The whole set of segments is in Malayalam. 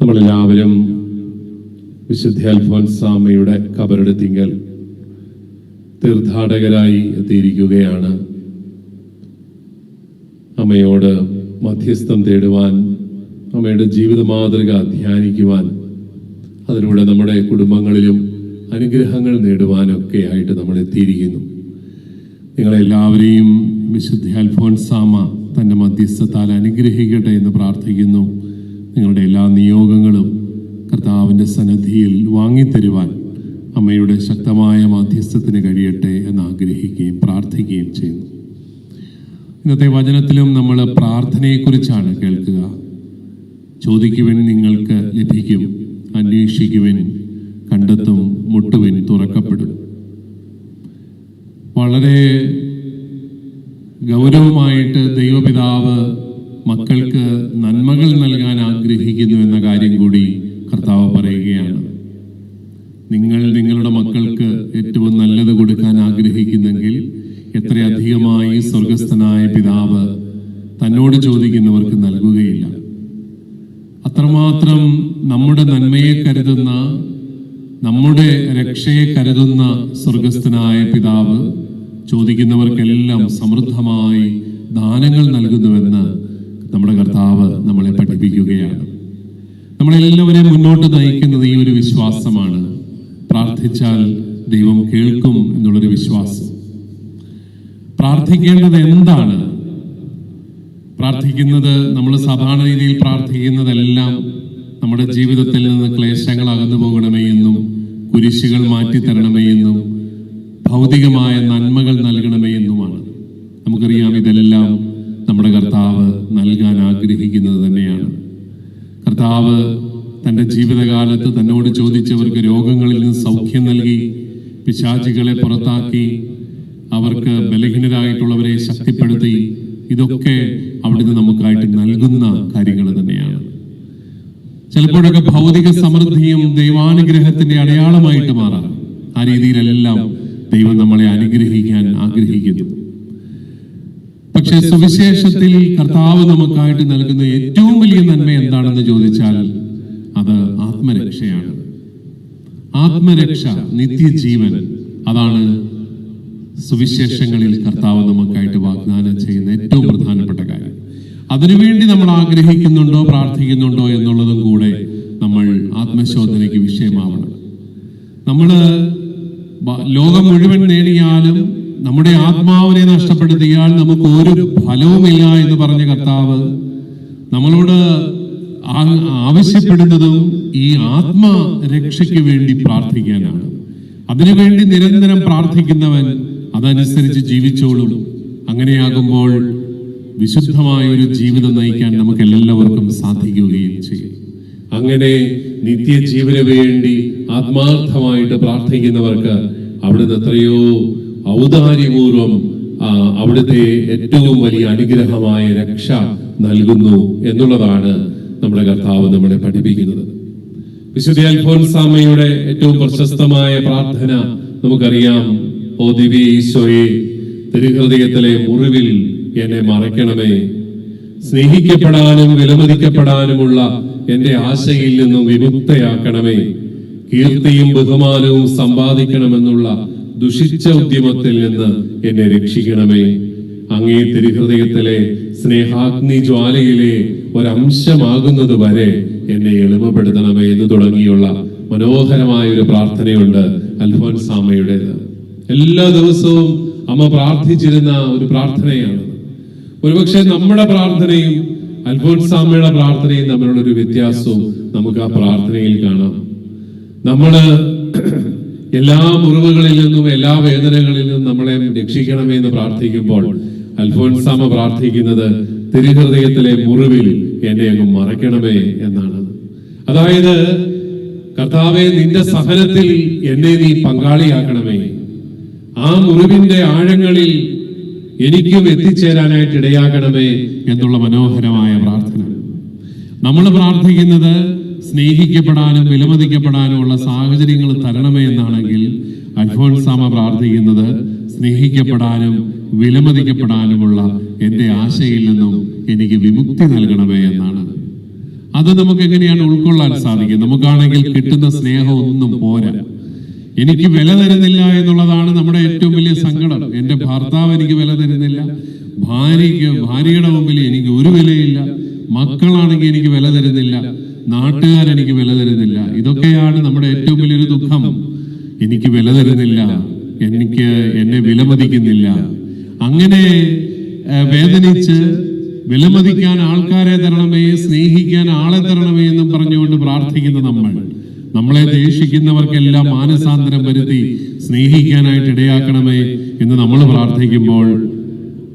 നമ്മളെല്ലാവരും വിശുദ്ധ അൽഫോൻസാമ്മയുടെ കബറടത്തിങ്കൽ തീർത്ഥാടകരായി എത്തിയിരിക്കുകയാണ്. അമ്മയോട് മധ്യസ്ഥം തേടുവാൻ, അമ്മയുടെ ജീവിത മാതൃക ധ്യാനിക്കുവാൻ, അതിലൂടെ നമ്മുടെ കുടുംബങ്ങളിലും അനുഗ്രഹങ്ങൾ നേടുവാനൊക്കെ ആയിട്ട് നമ്മൾ എത്തിയിരിക്കുന്നു. നിങ്ങളെല്ലാവരെയും വിശുദ്ധ അൽഫോൻസാമ്മ തൻ്റെ മധ്യസ്ഥത്താൽ അനുഗ്രഹിക്കട്ടെ എന്ന് പ്രാർത്ഥിക്കുന്നു. നിങ്ങളുടെ എല്ലാ നിയോഗങ്ങളും കർത്താവിൻ്റെ സന്നിധിയിൽ വാങ്ങിത്തരുവാൻ അമ്മയുടെ ശക്തമായ മധ്യസ്ഥത്തിന് കഴിയട്ടെ എന്ന് ആഗ്രഹിക്കുകയും പ്രാർത്ഥിക്കുകയും ചെയ്യുന്നു. ഇന്നത്തെ വചനത്തിലും നമ്മൾ പ്രാർത്ഥനയെക്കുറിച്ചാണ് കേൾക്കുക. ചോദിക്കുവിൻ, നിങ്ങൾക്ക് ലഭിക്കും; അന്വേഷിക്കുവിൻ, കണ്ടെത്തും; മുട്ടുവിൻ, തുറക്കപ്പെടും. വളരെ ഗൗരവമായിട്ട് ദൈവപിതാവ് മക്കൾക്ക് നന്മകൾ നൽകാൻ ആഗ്രഹിക്കുന്നു എന്ന കാര്യം കൂടി കർത്താവ് പറയുകയാണ്. നിങ്ങൾ നിങ്ങളുടെ മക്കൾക്ക് ഏറ്റവും നല്ലത് കൊടുക്കാൻ ആഗ്രഹിക്കുന്നെങ്കിൽ എത്രയധികമായി സ്വർഗസ്ഥനായ പിതാവ് തന്നോട് ചോദിക്കുന്നവർക്ക് നൽകുകയില്ല. അത്രമാത്രം നമ്മുടെ നന്മയെ കരുതുന്ന, നമ്മുടെ രക്ഷയെ കരുതുന്ന സ്വർഗസ്ഥനായ പിതാവ് ചോദിക്കുന്നവർക്കെല്ലാം സമൃദ്ധമായി ദാനങ്ങൾ നൽകുന്നുവെന്ന് നമ്മുടെ കർത്താവ് നമ്മളെ പഠിപ്പിക്കുകയാണ്. നമ്മളെല്ലാവരെയും മുന്നോട്ട് നയിക്കുന്നത് ഈ ഒരു വിശ്വാസമാണ്. പ്രാർത്ഥിച്ചാൽ ദൈവം കേൾക്കും എന്നുള്ളൊരു വിശ്വാസം. പ്രാർത്ഥിക്കേണ്ടത് എന്താണ്? പ്രാർത്ഥിക്കുന്നത്, നമ്മൾ സാധാരണ രീതിയിൽ പ്രാർത്ഥിക്കുന്നതെല്ലാം നമ്മുടെ ജീവിതത്തിൽ നിന്ന് ക്ലേശങ്ങൾ അകന്നു പോകണമേ എന്നും, കുരിശുകൾ മാറ്റിത്തരണമേ എന്നും, ഭൗതികമായ നന്മകൾ നൽകണമേ എന്നുമാണ്. നമുക്കറിയാം, ഇതെല്ലാം നമ്മുടെ കർത്താവ് നൽകാൻ ആഗ്രഹിക്കുന്നത് തന്നെയാണ്. കർത്താവ് തൻ്റെ ജീവിതകാലത്ത് തന്നോട് ചോദിച്ചവർക്ക് രോഗങ്ങളിൽ നിന്ന് സൗഖ്യം നൽകി, പിശാചികളെ പുറത്താക്കി, അവർക്ക് ബലഹീനരായിട്ടുള്ളവരെ ശക്തിപ്പെടുത്തി. ഇതൊക്കെ അവിടുന്ന് നമുക്കായിട്ട് നൽകുന്ന കാര്യങ്ങൾ തന്നെയാണ്. ചിലപ്പോഴൊക്കെ ഭൗതിക സമൃദ്ധിയും ദൈവാനുഗ്രഹത്തിന്റെ അടയാളമായിട്ട് മാറാം. ആ രീതിയിലെല്ലാം ദൈവം നമ്മളെ അനുഗ്രഹിക്കാൻ ആഗ്രഹിക്കുന്നു. പക്ഷെ സുവിശേഷത്തിൽ കർത്താവ് നമുക്കായിട്ട് നൽകുന്ന ഏറ്റവും വലിയ നന്മ എന്താണെന്ന് ചോദിച്ചാൽ അത് ആത്മരക്ഷയാണ്. ആത്മരക്ഷ, നിത്യജീവൻ, അതാണ് സുവിശേഷങ്ങളിൽ കർത്താവ് നമുക്കായിട്ട് വാഗ്ദാനം ചെയ്യുന്ന ഏറ്റവും പ്രധാനപ്പെട്ട കാര്യം. അതിനുവേണ്ടി നമ്മൾ ആഗ്രഹിക്കുന്നുണ്ടോ, പ്രാർത്ഥിക്കുന്നുണ്ടോ എന്നുള്ളതും കൂടെ നമ്മൾ ആത്മശോധനയ്ക്ക് വിഷയമാവണം. നമ്മൾ ലോകം മുഴുവൻ നേടിയാലും നമ്മുടെ ആത്മാവിനെ നഷ്ടപ്പെടുത്തിയാൽ നമുക്ക് ഒരു ഫലവുമില്ല എന്ന് പറഞ്ഞ കർത്താവ് നമ്മളോട് ആവശ്യപ്പെടുന്നതും ഈ ആത്മരക്ഷയ്ക്ക് വേണ്ടി പ്രാർത്ഥിക്കാനാണ്. അതിനുവേണ്ടി നിരന്തരം പ്രാർത്ഥിക്കുന്നവൻ അതനുസരിച്ച് ജീവിച്ചോളും. അങ്ങനെയാകുമ്പോൾ വിശുദ്ധമായ ഒരു ജീവിതം നയിക്കാൻ നമുക്ക് എല്ലാവർക്കും സാധിക്കുകയും ചെയ്യും. അങ്ങനെ നിത്യജീവന് വേണ്ടി ആത്മാർത്ഥമായിട്ട് പ്രാർത്ഥിക്കുന്നവർക്ക് അവിടുന്ന് എത്രയോ ഔദാര്യപൂർവം അവിടുത്തെ ഏറ്റവും വലിയ അനുഗ്രഹമായ രക്ഷ നൽകുന്നു എന്നുള്ളതാണ് നമ്മുടെ കർത്താവ് നമ്മളെ പഠിപ്പിക്കുന്നത്. വിശുദ്ധ അൽഫോൻസാമ്മയുടെ ഏറ്റവും പ്രശസ്തമായ പ്രാർത്ഥന നമുക്കറിയാം. ഓ ദിവ്യ ഈശോയെ, തിരുഹൃദയത്തിലെ മുറിവിൽ എന്നെ മറയ്ക്കണമേ. സ്നേഹിക്കപ്പെടാനും വിലമതിക്കപ്പെടാനുമുള്ള എന്റെ ആശയിൽ നിന്നും വിമുക്തയാക്കണമേ. കീർത്തിയും ബഹുമാനവും സമ്പാദിക്കണമെന്നുള്ള ദുഷിച്ച ഉദ്യമത്തിൽ നിന്ന് എന്നെ രക്ഷിക്കണമേ. അങ്ങേ തിരുഹൃദയത്തിലെ സ്നേഹാഗ്നി ജ്വാലയിലെ ഒരംശമാകുന്നത് വരെ എന്നെ എളിമപ്പെടുത്തണമേ എന്ന് തുടങ്ങിയുള്ള മനോഹരമായ ഒരു പ്രാർത്ഥനയുണ്ട് അൽഫോൻസാമ്മയുടേത്. എല്ലാ ദിവസവും അമ്മ പ്രാർത്ഥിച്ചിരുന്ന ഒരു പ്രാർത്ഥനയാണ്. ഒരുപക്ഷെ നമ്മുടെ പ്രാർത്ഥനയും അൽഫോൻസാമ്മയുടെ പ്രാർത്ഥനയും തമ്മിലുള്ള ഒരു വ്യത്യാസവും നമുക്ക് ആ പ്രാർത്ഥനയിൽ കാണാം. നമ്മള് എല്ലാ മുറിവുകളിൽ നിന്നും, എല്ലാ വേദനകളിൽ നിന്നും നമ്മളെ രക്ഷിക്കണമേ എന്ന് പ്രാർത്ഥിക്കുമ്പോൾ അൽഫോൻസാമ്മ പ്രാർത്ഥിക്കുന്നത് തിരുഹൃദയത്തിലെ മുറിവിൽ എന്നെ അങ്ങ് മറയ്ക്കണമേ എന്നാണ്. അതായത്, കർത്താവേ, നിന്റെ സഹനത്തിൽ എന്നെ നീ പങ്കാളിയാക്കണമേ. ആ മുറിവിന്റെ ആഴങ്ങളിൽ എനിക്കും എത്തിച്ചേരാനായിട്ട് ഇടയാക്കണമേ എന്നുള്ള മനോഹരമായ പ്രാർത്ഥന. നമ്മൾ പ്രാർത്ഥിക്കുന്നത് സ്നേഹിക്കപ്പെടാനും വിലമതിക്കപ്പെടാനുമുള്ള സാഹചര്യങ്ങൾ തരണമേ എന്നാണെങ്കിൽ, അൽഫോൻസാമ്മ പ്രാർത്ഥിക്കുന്നത് സ്നേഹിക്കപ്പെടാനും വിലമതിക്കപ്പെടാനുമുള്ള എൻ്റെ ആശയിൽ നിന്നും എനിക്ക് വിമുക്തി നൽകണമേ എന്നാണ്. അത് നമുക്ക് എങ്ങനെയാണ് ഉൾക്കൊള്ളാൻ സാധിക്കും? നമുക്കാണെങ്കിൽ കിട്ടുന്ന സ്നേഹം ഒന്നും പോരാ. എനിക്ക് വില തരുന്നില്ല എന്നുള്ളതാണ് നമ്മുടെ ഏറ്റവും വലിയ സങ്കടം. എൻ്റെ ഭർത്താവ് എനിക്ക് വില തരുന്നില്ല, ഭാര്യയുടെ മുമ്പിൽ എനിക്ക് ഒരു വിലയില്ല, മക്കളാണെങ്കിൽ എനിക്ക് വില തരുന്നില്ല, നാട്ടുകാരെനിക്ക് വില തരുന്നില്ല. ഇതൊക്കെയാണ് നമ്മുടെ ഏറ്റവും വലിയൊരു ദുഃഖം. എനിക്ക് വില തരുന്നില്ല, എന്നെ വിലമതിക്കുന്നില്ല. അങ്ങനെ വേദനിച്ച് വിലമതിക്കാൻ ആൾക്കാരെ തരണമേ, സ്നേഹിക്കാൻ ആളെ തരണമേ എന്നും പറഞ്ഞുകൊണ്ട് പ്രാർത്ഥിക്കുന്ന നമ്മളെ ദേഷിക്കുന്നവർക്കെല്ലാം മാനസാന്തരം വരുത്തി സ്നേഹിക്കാനായിട്ട് ഇടയാക്കണമേ എന്ന് നമ്മൾ പ്രാർത്ഥിക്കുമ്പോൾ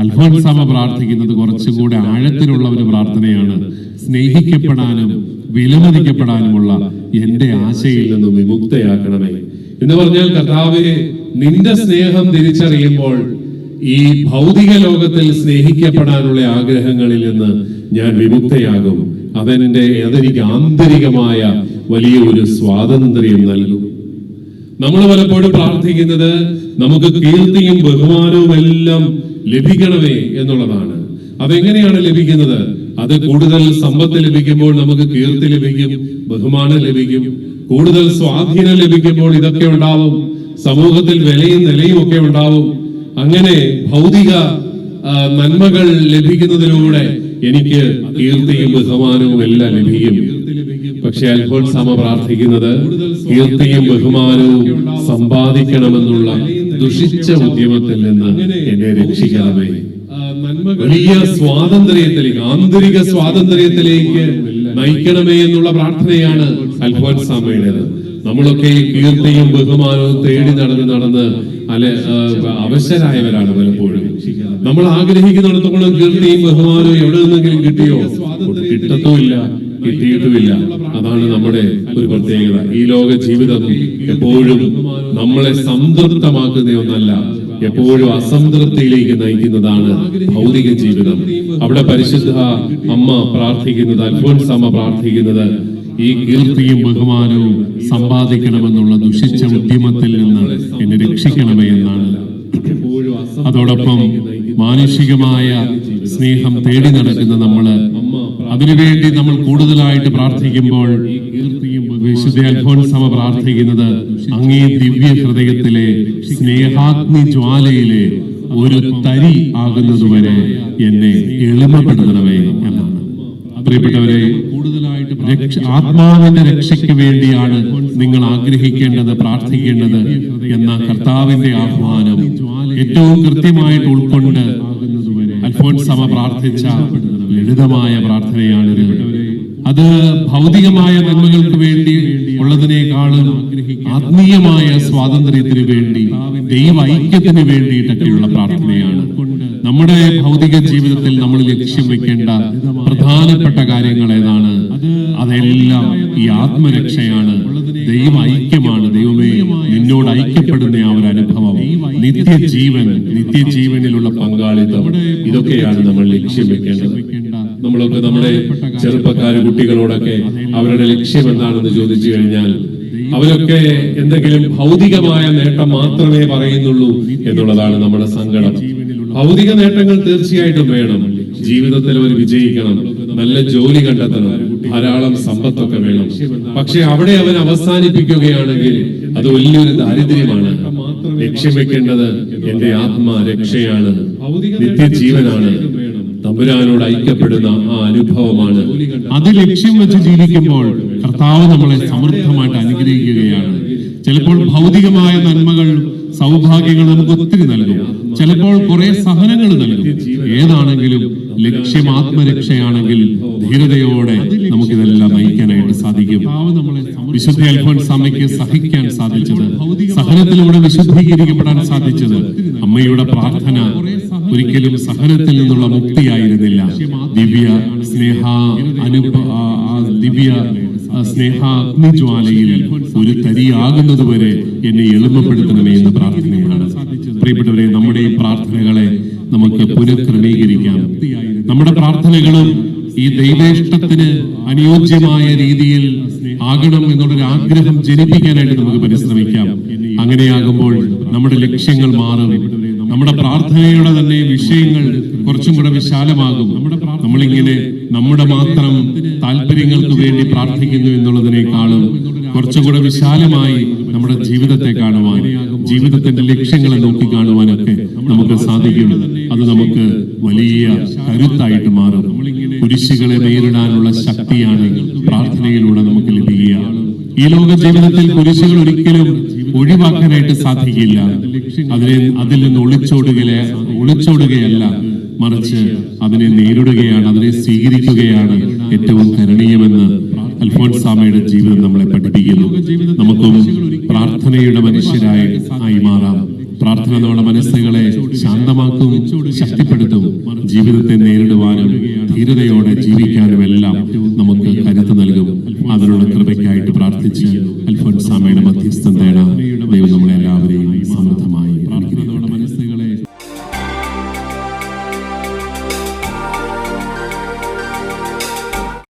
അൽഫോൻസാമ്മ പ്രാർത്ഥിക്കുന്നത് കുറച്ചുകൂടെ ആഴത്തിലുള്ള ഒരു പ്രാർത്ഥനയാണ്. സ്നേഹിക്കപ്പെടാനും വിലമതിക്കപ്പെടാനുമുള്ള എന്റെ ആശയിൽ നിന്നും വിമുക്തയാക്കണമേ എന്ന് പറഞ്ഞാൽ, കർത്താവേ, നിന്റെ സ്നേഹം തിരിച്ചറിയുമ്പോൾ ഈ ഭൗതിക ലോകത്തിൽ സ്നേഹിക്കപ്പെടാനുള്ള ആഗ്രഹങ്ങളിൽ നിന്ന് ഞാൻ വിമുക്തയാകും. അതെനിക്ക് ആന്തരികമായ വലിയ ഒരു സ്വാതന്ത്ര്യം നൽകും. നമ്മൾ പലപ്പോഴും പ്രാർത്ഥിക്കുന്നത് നമുക്ക് കീർത്തിയും ബഹുമാനവും എല്ലാം ലഭിക്കണമേ എന്നുള്ളതാണ്. അതെങ്ങനെയാണ് ലഭിക്കുന്നത്? അത് കൂടുതൽ സമ്പത്ത് ലഭിക്കുമ്പോൾ നമുക്ക് കീർത്തി ലഭിക്കും, ബഹുമാനം ലഭിക്കും. കൂടുതൽ സ്വാധീനം ലഭിക്കുമ്പോൾ ഇതൊക്കെ ഉണ്ടാവും. സമൂഹത്തിൽ വിലയും നിലയും ഒക്കെ ഉണ്ടാവും. അങ്ങനെ ഭൗതിക നന്മകൾ ലഭിക്കുന്നതിലൂടെ എനിക്ക് കീർത്തിയും ബഹുമാനവും എല്ലാം ലഭിക്കും. പക്ഷെ അൽഫോൻസാമ്മ പ്രാർത്ഥിക്കുന്നത് കീർത്തിയും ബഹുമാനവും സമ്പാദിക്കണമെന്നുള്ള ദുഷിച്ച ഉദ്യമത്തിൽ നിന്ന് എന്നെ രക്ഷിക്കണമേ. വലിയ സ്വാതന്ത്ര്യത്തിലേക്ക്, ആന്തരിക സ്വാതന്ത്ര്യത്തിലേക്ക് നയിക്കണമേ എന്നുള്ള പ്രാർത്ഥനയാണ് അൽഫോൻസാമ്മയുടേത്. നമ്മളൊക്കെ കീർത്തിയും ബഹുമാനവും തേടി നടന്ന് അവശരായവരാണ് പലപ്പോഴും. നമ്മൾ ആഗ്രഹിക്കുന്നിടത്തോളം കീർത്തിയും ബഹുമാനവും എവിടെ നിന്നെങ്കിലും കിട്ടിയോ? കിട്ടത്തുമില്ല, കിട്ടിയിട്ടുമില്ല. അതാണ് നമ്മുടെ ഒരു പ്രത്യേകത. ഈ ലോക ജീവിതം എപ്പോഴും നമ്മളെ സംതൃപ്തമാക്കുന്ന ഒന്നല്ല, എപ്പോഴും അസംതൃപ്തിയിലേക്ക് നയിക്കുന്നതാണ് ഭൗതിക ജീവിതം. അവിടെ പരിശുദ്ധ അമ്മ പ്രാർത്ഥിക്കുന്നത്, അൽഫോൻസാമ്മ പ്രാർത്ഥിക്കുന്നത് ഈ കീർത്തിയും ബഹുമാനവും സമ്പാദിക്കണമെന്നുള്ള ദുഷിച്ച ഉദ്യമത്തിൽ നിന്ന് എന്നെ രക്ഷിക്കണമേ എന്നാണ്. അതോടൊപ്പം മാനുഷികമായ സ്നേഹം തേടി നടക്കുന്ന അതിനുവേണ്ടി നമ്മൾ കൂടുതലായിട്ട് പ്രാർത്ഥിക്കുമ്പോൾ വിശുദ്ധ അൽഫോൻസാമ്മ പ്രാർത്ഥിക്കുന്നത് അങ്ങേ ദിവ്യ ഹൃദയത്തിലെ സ്നേഹാഗ്നി ജ്വാലയിലെ ഒരു തരി ആകുന്നതുവരെ എന്നെ എളിമപ്പെടുത്തണമേ എന്നാണ്. പ്രിയപ്പെട്ടവരെ, ആത്മാവിന്റെ രക്ഷയ്ക്ക് വേണ്ടിയാണ് നിങ്ങൾ ആഗ്രഹിക്കേണ്ടത്, പ്രാർത്ഥിക്കേണ്ടത് എന്ന കർത്താവിന്റെ ആഹ്വാനം ഏറ്റവും കൃത്യമായിട്ട് ഉൾക്കൊണ്ട് അൽഫോൻസാമ്മ പ്രാർത്ഥിച്ച ലളിതമായ പ്രാർത്ഥനയാണിത്. അത് ഭൗതികമായ നന്മകൾക്ക് വേണ്ടി ഉള്ളതിനേക്കാളും ആത്മീയമായ സ്വാതന്ത്ര്യത്തിന് വേണ്ടി, ദൈവ ഐക്യത്തിന് വേണ്ടിയിട്ടൊക്കെയുള്ള പ്രാർത്ഥനയാണ്. നമ്മുടെ ഭൗതിക ജീവിതത്തിൽ നമ്മൾ ലക്ഷ്യം വെക്കേണ്ട പ്രധാനപ്പെട്ട കാര്യങ്ങൾ ഏതാണ്? അതെല്ലാം ഈ ആത്മരക്ഷയാണ്, ദൈവ ഐക്യമാണ്. ദൈവമേ, നിന്നോട് ഐക്യപ്പെടുന്ന ആ ഒരു അനുഭവം, നിത്യജീവനിലുള്ള പങ്കാളിത്തം, ഇതൊക്കെയാണ് നമ്മൾ ലക്ഷ്യം വെക്കേണ്ടത്. നമ്മളൊക്കെ നമ്മുടെ ചെറുപ്പക്കാര് കുട്ടികളോടൊക്കെ അവരുടെ ലക്ഷ്യം എന്താണെന്ന് ചോദിച്ചു കഴിഞ്ഞാൽ അവരൊക്കെ എന്തെങ്കിലും ഭൗതികമായ നേട്ടം മാത്രമേ പറയുന്നുള്ളൂ എന്നുള്ളതാണ് നമ്മുടെ സങ്കടം. ഭൗതിക നേട്ടങ്ങൾ തീർച്ചയായിട്ടും വേണം. ജീവിതത്തിൽ അവർ വിജയിക്കണം, നല്ല ജോലി കണ്ടെത്തണം, ധാരാളം സമ്പത്തൊക്കെ വേണം. പക്ഷെ അവിടെ അവൻ അവസാനിപ്പിക്കുകയാണെങ്കിൽ അത് വലിയൊരു ദാരിദ്ര്യമാണ്. ലക്ഷ്യം വെക്കേണ്ടത് എന്റെ ആത്മരക്ഷയാണ്, നിത്യജീവനാണ്, തമ്പുരാനോട് ഐക്യപ്പെടുന്ന ആ അനുഭവമാണ്. അത് ലക്ഷ്യം വെച്ച് ജീവിക്കുമ്പോൾ കർത്താവ് നമ്മളെ സമൃദ്ധമായിട്ട് അനുഗ്രഹിക്കുകയാണ്. ചിലപ്പോൾ ഭൗതികമായ നന്മകൾ, സൗഭാഗ്യങ്ങൾ നമുക്ക് ഒത്തിരി നൽകും, ചിലപ്പോൾ കുറെ സഹനങ്ങൾ നൽകും. ഏതാണെങ്കിലും ലക്ഷ്യം ആത്മരക്ഷയാണെങ്കിൽ ധീരതയോടെ നമുക്കിതെല്ലാം നയിക്കാനായിട്ട് സാധിക്കും. വിശുദ്ധ അൽഫോൻസാമ്മയ്ക്ക് സഹിക്കാൻ സാധിച്ചത്, സഹനത്തിലൂടെ വിശുദ്ധീകരിക്കപ്പെടാൻ സാധിച്ചത് അമ്മയുടെ പ്രാർത്ഥന ഒരിക്കലും സഹനത്തിൽ നിന്നുള്ള മുക്തിയായിരുന്നില്ല. ദിവ്യ സ്നേഹാഗ്നിജ്വാലയിൽ ഒരു തരിയാകുന്നതുവരെ എന്നെ എളിമപ്പെടുത്തണമേ എന്ന പ്രാർത്ഥനയാണ്. പ്രിയപ്പെട്ടവരെ, നമ്മുടെ ഈ പ്രാർത്ഥനകളെ നമുക്ക് പുനഃക്രമീകരിക്കാം. നമ്മുടെ പ്രാർത്ഥനകളും ഈ ദൈവേഷ്ടത്തിന് അനുയോജ്യമായ രീതിയിൽ ആകണം എന്നുള്ളൊരു ആഗ്രഹം ജനിപ്പിക്കാനായിട്ട് നമുക്ക് പരിശ്രമിക്കാം. അങ്ങനെയാകുമ്പോൾ നമ്മുടെ ലക്ഷ്യങ്ങൾ മാറും, നമ്മുടെ പ്രാർത്ഥനയുടെ തന്നെ വിഷയങ്ങൾ കുറച്ചും കൂടെ വിശാലമാകും. നമ്മളിങ്ങനെ നമ്മുടെ മാത്രം താല്പര്യങ്ങൾക്ക് വേണ്ടി പ്രാർത്ഥിക്കുന്നു എന്നുള്ളതിനേക്കാളും കുറച്ചുകൂടെ വിശാലമായി നമ്മുടെ ജീവിതത്തെ കാണുവാൻ, ജീവിതത്തിന്റെ ലക്ഷ്യങ്ങളെ നോക്കി കാണുവാനൊക്കെ നമുക്ക് സാധിക്കും. അത് നമുക്ക് വലിയ കരുത്തായിട്ട് മാറും. കുരിശുകളെ നേരിടാനുള്ള ശക്തിയാണ് പ്രാർത്ഥനയിലൂടെ നമുക്ക് ലഭിക്കുക. ഈ ലോക ജീവിതത്തിൽ കുരിശുകൾ ഒരിക്കലും ഒഴിവാക്കാനായിട്ട് സാധിക്കില്ല. അതിൽ നിന്ന് ഒളിച്ചോടുകയല്ല, മറിച്ച് അതിനെ നേരിടുകയാണ്, അതിനെ സ്വീകരിക്കുകയാണ് ഏറ്റവും കരണീയമെന്ന് അൽഫോൻസാമയുടെ ജീവിതം നമ്മളെ പഠിപ്പിക്കുന്നു. നമുക്കും പ്രാർത്ഥനയുടെ മനുഷ്യരായി മാറാം. പ്രാർത്ഥന നമ്മുടെ മനസ്സുകളെ ശാന്തമാക്കും, ശക്തിപ്പെടുത്തും. ജീവിതത്തെ നേരിടുവാനും ധീരതയോടെ ജീവിക്കാനും എല്ലാം